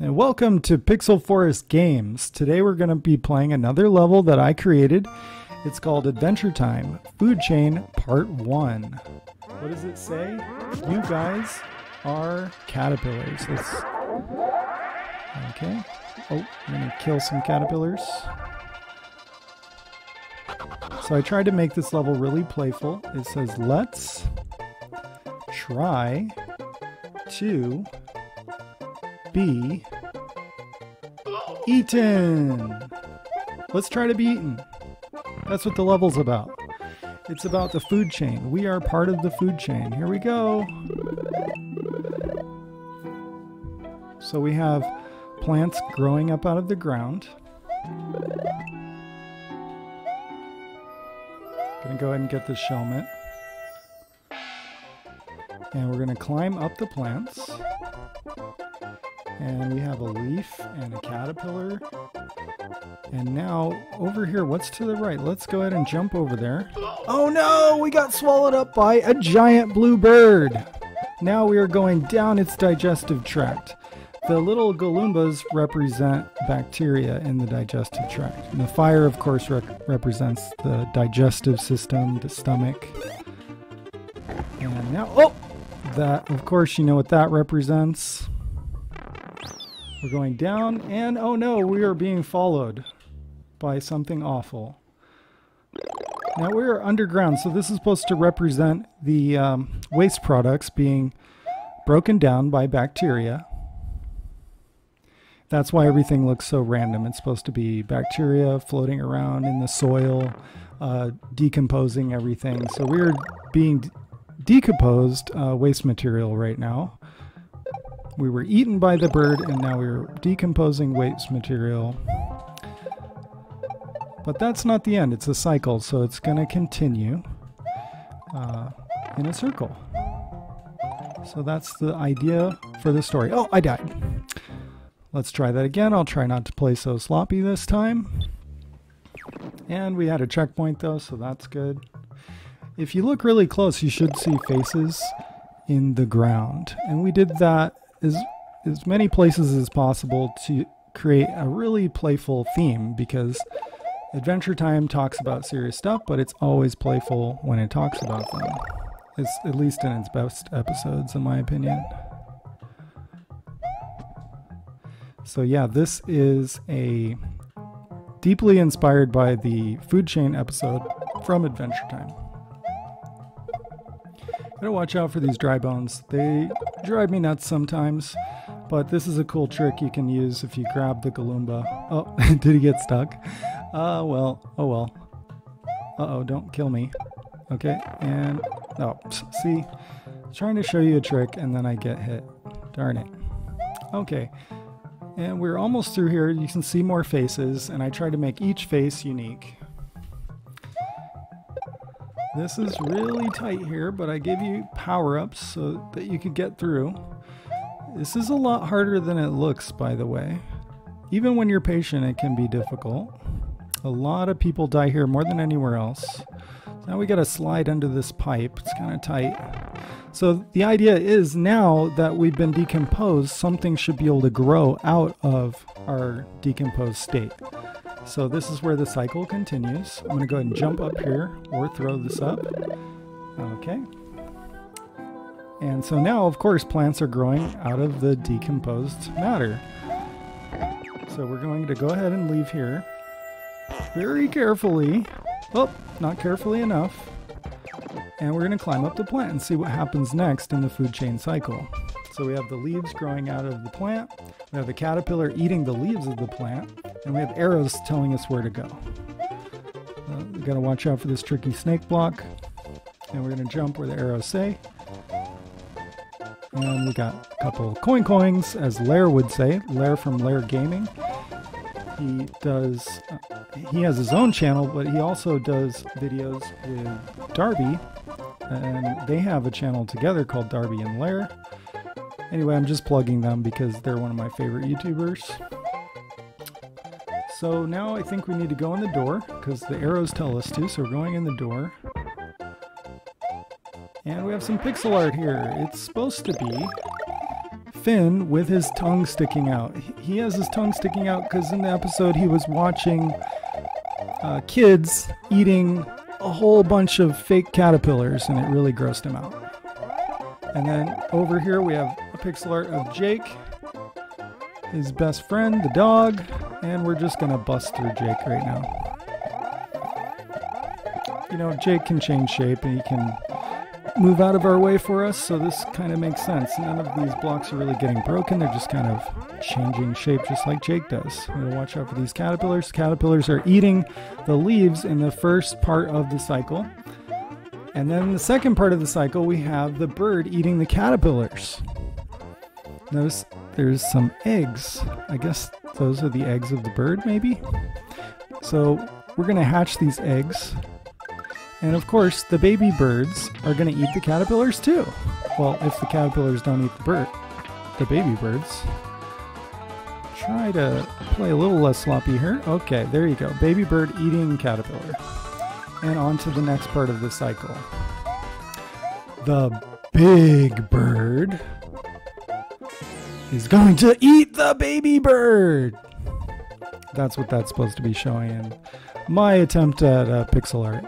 And welcome to Pixel Forest Games. Today we're going to be playing another level that I created. It's called Adventure Time, Food Chain Part 1. What does it say? You guys are caterpillars. Okay. Oh, I'm going to kill some caterpillars. So I tried to make this level really playful. It says, let's try to be eaten. Let's try to be eaten. That's what the level's about. It's about the food chain. We are part of the food chain. Here we go. So we have plants growing up out of the ground. Gonna go ahead and get the shellmet. And we're gonna climb up the plants. And we have a leaf and a caterpillar. And now over here, what's to the right? Let's go ahead and jump over there. Oh no, we got swallowed up by a giant blue bird. Now we are going down its digestive tract. The little Galoombas represent bacteria in the digestive tract. And the fire, of course, represents the digestive system, the stomach. And now, oh, that, of course, you know what that represents. We're going down, and oh no, we are being followed by something awful. Now we are underground, so this is supposed to represent the waste products being broken down by bacteria. That's why everything looks so random. It's supposed to be bacteria floating around in the soil, decomposing everything. So we're being decomposed waste material right now. We were eaten by the bird, and now we're decomposing waste material. But that's not the end. It's a cycle, so it's going to continue in a circle. So that's the idea for the story. Oh, I died. Let's try that again. I'll try not to play so sloppy this time. And we had a checkpoint, though, so that's good. If you look really close, you should see faces in the ground. And we did that as many places as possible to create a really playful theme, because Adventure Time talks about serious stuff, but it's always playful when it talks about them. It's at least in its best episodes, in my opinion. So yeah, this is a deeply inspired by the food chain episode from Adventure Time. Gotta watch out for these dry bones. They drive me nuts sometimes, but this is a cool trick you can use if you grab the Galoomba. Oh, did he get stuck? Well, oh well. Uh-oh, don't kill me. Okay, and, oh, see? Trying to show you a trick and then I get hit. Darn it. Okay, and we're almost through here. You can see more faces, and I try to make each face unique. This is really tight here, but I gave you power-ups so that you could get through. This is a lot harder than it looks, by the way. Even when you're patient, it can be difficult. A lot of people die here more than anywhere else. Now we gotta slide under this pipe. It's kind of tight. So the idea is, now that we've been decomposed, something should be able to grow out of our decomposed state. So this is where the cycle continues. I'm going to go ahead and jump up here or throw this up. Okay. And so now, of course, plants are growing out of the decomposed matter. So we're going to go ahead and leave here very carefully. Oh, not carefully enough. And we're going to climb up the plant and see what happens next in the food chain cycle. So we have the leaves growing out of the plant. We have the caterpillar eating the leaves of the plant. And we have arrows telling us where to go. We got to watch out for this tricky snake block. And we're going to jump where the arrows say. And we got a couple coins, as Lair would say. Lair from Lair Gaming. He has his own channel, but he also does videos with Darby. And they have a channel together called Darby and Lair. Anyway, I'm just plugging them because they're one of my favorite YouTubers. So now I think we need to go in the door because the arrows tell us to, so we're going in the door. And we have some pixel art here. It's supposed to be Finn with his tongue sticking out. He has his tongue sticking out because in the episode he was watching kids eating a whole bunch of fake caterpillars, and it really grossed him out. And then over here we have a pixel art of Jake, his best friend, the dog, and we're just gonna bust through Jake right now. You know, Jake can change shape and he can move out of our way for us, so this kind of makes sense. None of these blocks are really getting broken, they're just kind of changing shape just like Jake does. We're gonna watch out for these caterpillars. Caterpillars are eating the leaves in the first part of the cycle. And then in the second part of the cycle, we have the bird eating the caterpillars. Notice there's some eggs. I guess those are the eggs of the bird, maybe? So we're gonna hatch these eggs. And of course, the baby birds are gonna eat the caterpillars too. Well, if the caterpillars don't eat the baby birds. Try to play a little less sloppy here. Okay, there you go. Baby bird eating caterpillar. And on to the next part of the cycle. The big bird is going to eat the baby bird. That's what that's supposed to be showing in my attempt at pixel art.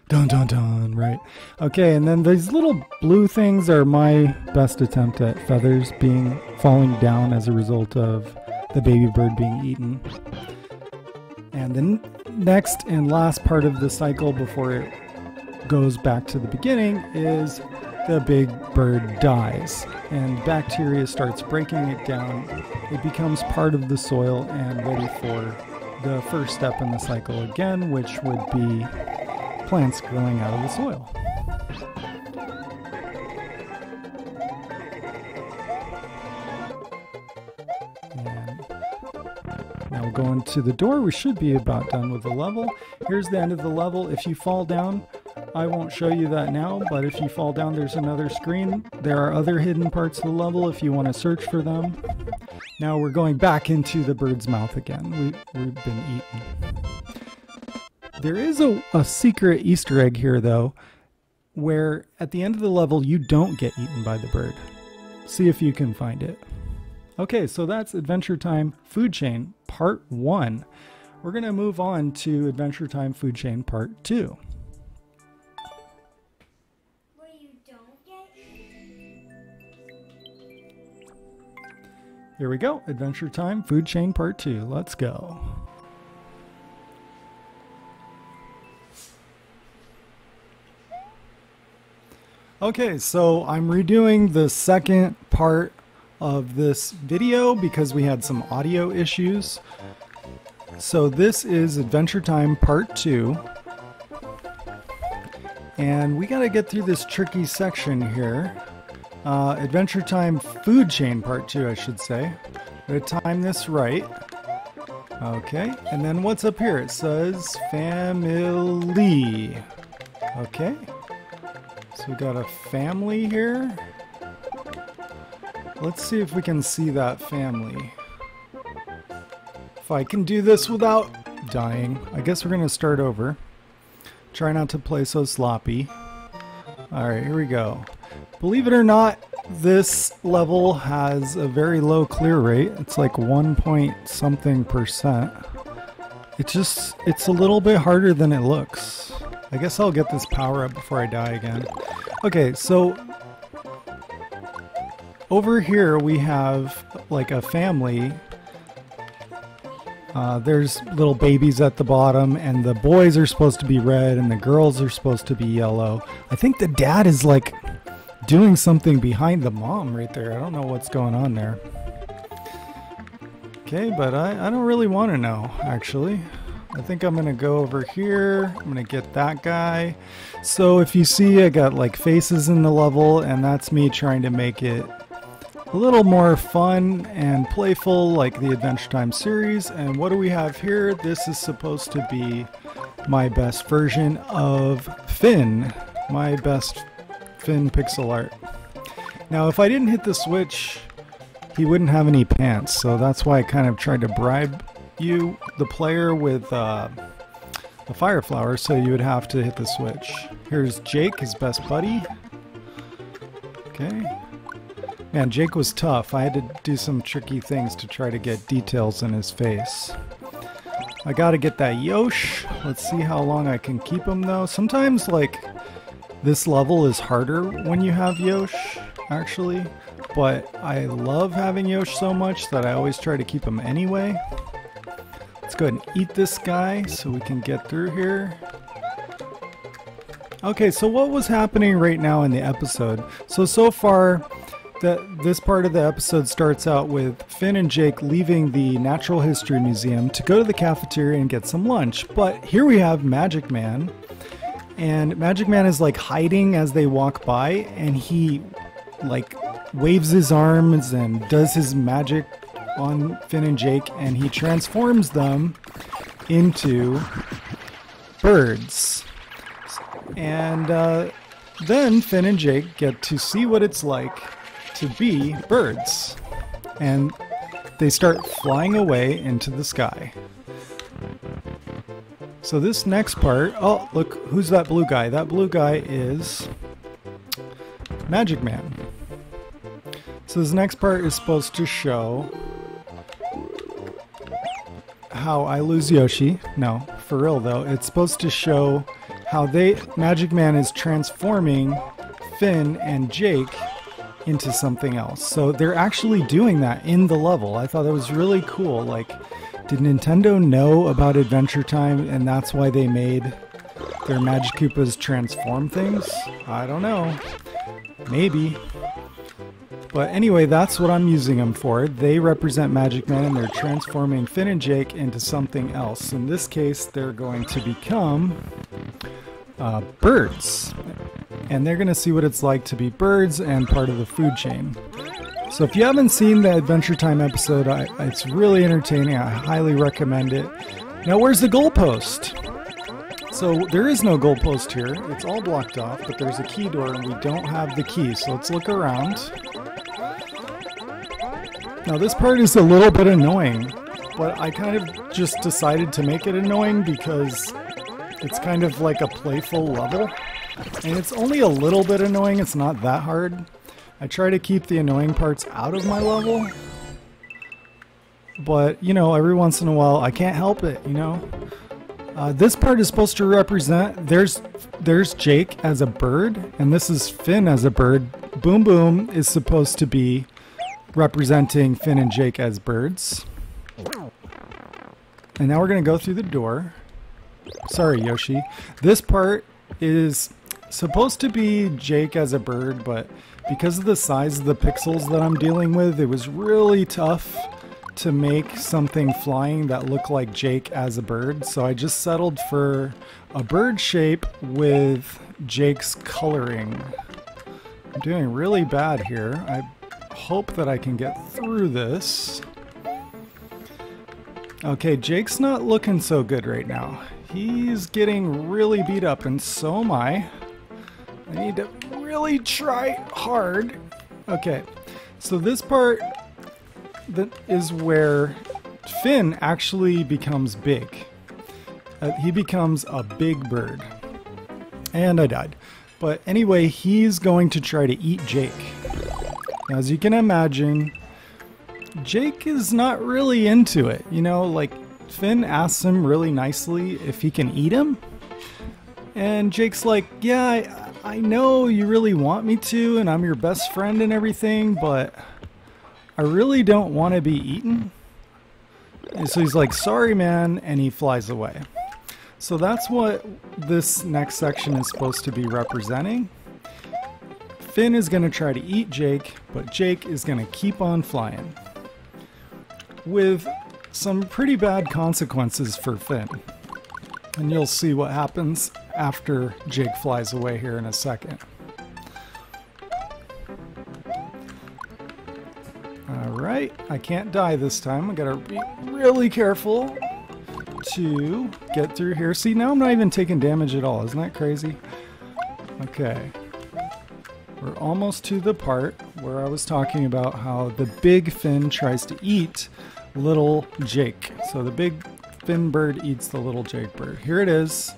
Dun dun dun, right. Okay, and then these little blue things are my best attempt at feathers falling down as a result of the baby bird being eaten. And the next and last part of the cycle before it goes back to the beginning is the big bird dies and bacteria starts breaking it down. It becomes part of the soil and ready for the first step in the cycle again, which would be plants growing out of the soil. Now we'll go into the door. We should be about done with the level. Here's the end of the level. If you fall down, I won't show you that now, but if you fall down, there's another screen. There are other hidden parts of the level if you want to search for them. Now we're going back into the bird's mouth again. We've been eaten. There is a secret Easter egg here, though, where at the end of the level, you don't get eaten by the bird. See if you can find it. Okay, so that's Adventure Time Food Chain Part 1. We're going to move on to Adventure Time Food Chain Part 2. Where you don't get eaten? Here we go. Adventure Time Food Chain Part 2. Let's go. Okay, so I'm redoing the second part of this video because we had some audio issues. So this is Adventure Time Part 2. And we gotta get through this tricky section here. Adventure Time Food Chain Part 2, I should say. I'm gonna time this right. Okay, and then what's up here? It says family. Okay. So we got a family here. Let's see if we can see that family. If I can do this without dying. I guess we're going to start over. Try not to play so sloppy. Alright, here we go. Believe it or not, this level has a very low clear rate. It's like 1 point something percent. It's a little bit harder than it looks. I guess I'll get this power up before I die again. Okay, so over here we have like a family. There's little babies at the bottom, and the boys are supposed to be red and the girls are supposed to be yellow. I think the dad is like doing something behind the mom right there. I don't know what's going on there. Okay, but I don't really want to know, actually. I think I'm gonna go over here. I'm gonna get that guy. So if you see, I got like faces in the level, and that's me trying to make it a little more fun and playful like the Adventure Time series. And what do we have here? This is supposed to be my best version of Finn. My best Finn pixel art. Now if I didn't hit the switch, he wouldn't have any pants. So that's why I kind of tried to bribe you, the player, with the fire flower, so you would have to hit the switch. Here's Jake, his best buddy. Okay, Man, Jake was tough. I had to do some tricky things to try to get details in his face. I gotta get that Yosh. Let's see how long I can keep him though. Sometimes like this level is harder when you have Yosh, actually. But I love having Yosh so much that I always try to keep him anyway. Let's go ahead and eat this guy so we can get through here. Okay, so what was happening right now in the episode? So far, this part of the episode starts out with Finn and Jake leaving the Natural History Museum to go to the cafeteria and get some lunch. But here we have Magic Man. And Magic Man is like hiding as they walk by, and he like waves his arms and does his magic on Finn and Jake, and he transforms them into birds. And then Finn and Jake get to see what it's like to be birds. And they start flying away into the sky. So this next part, oh look, who's that blue guy? That blue guy is Magic Man. So this next part is supposed to show how I lose Yoshi. No, for real though. It's supposed to show how Magic Man is transforming Finn and Jake into something else. So they're actually doing that in the level. I thought that was really cool. Like, did Nintendo know about Adventure Time and that's why they made their Magic Koopas transform things? I don't know. Maybe. But anyway, that's what I'm using them for. They represent Magic Man and they're transforming Finn and Jake into something else. In this case, they're going to become birds. And they're going to see what it's like to be birds and part of the food chain. So if you haven't seen the Adventure Time episode, it's really entertaining. I highly recommend it. Now, where's the goalpost? So there is no goalpost here. It's all blocked off, but there's a key door and we don't have the key. So let's look around. Now this part is a little bit annoying, but I kind of just decided to make it annoying because it's kind of like a playful level. And it's only a little bit annoying, it's not that hard. I try to keep the annoying parts out of my level. But, you know, every once in a while, I can't help it, you know? This part is supposed to represent, there's Jake as a bird, and this is Finn as a bird. Boom Boom is supposed to be representing Finn and Jake as birds. And now we're going to go through the door. Sorry, Yoshi. This part is supposed to be Jake as a bird, but because of the size of the pixels that I'm dealing with, it was really tough to make something flying that looked like Jake as a bird. So I just settled for a bird shape with Jake's coloring. I'm doing really bad here. I hope that I can get through this. Okay, Jake's not looking so good right now. He's getting really beat up, and so am I. I need to really try hard. Okay, so this part is where Finn actually becomes big. He becomes a big bird. And I died. But anyway, he's going to try to eat Jake. Now, as you can imagine, Jake is not really into it. You know, like, Finn asks him really nicely if he can eat him. And Jake's like, yeah, I know you really want me to, and I'm your best friend and everything, but I really don't want to be eaten. And so he's like, sorry, man, and he flies away. So that's what this next section is supposed to be representing. Finn is going to try to eat Jake, but Jake is going to keep on flying. With some pretty bad consequences for Finn. And you'll see what happens after Jake flies away here in a second. Alright, I can't die this time. I gotta be really careful to get through here. See, now I'm not even taking damage at all. Isn't that crazy? Okay. We're almost to the part where I was talking about how the big Finn tries to eat little Jake. So the big Finn bird eats the little Jake bird. Here it is.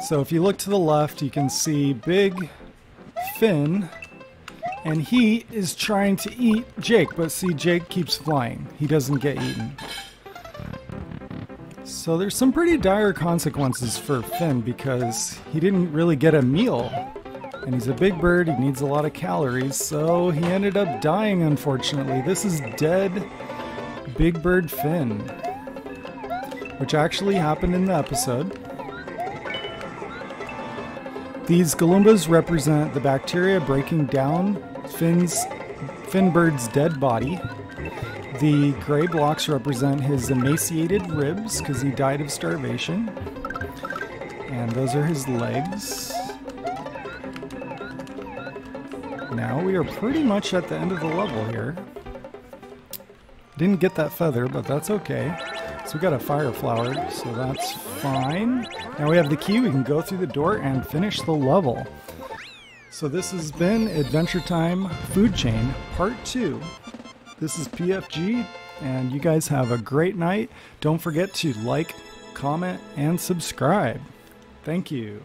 So if you look to the left, you can see big Finn And he is trying to eat Jake, but see, Jake keeps flying. He doesn't get eaten. So there's some pretty dire consequences for Finn because he didn't really get a meal. And he's a big bird, he needs a lot of calories, so he ended up dying, unfortunately. This is dead Big Bird Finn, which actually happened in the episode. These Galoombas represent the bacteria breaking down Finn Bird's dead body. The gray blocks represent his emaciated ribs because he died of starvation. And those are his legs. Now we are pretty much at the end of the level here. Didn't get that feather, but that's okay. So we got a fire flower, so that's fine. Now we have the key, we can go through the door and finish the level. So this has been Adventure Time Food Chain Part 2. This is PFG, and you guys have a great night. Don't forget to like, comment, and subscribe. Thank you.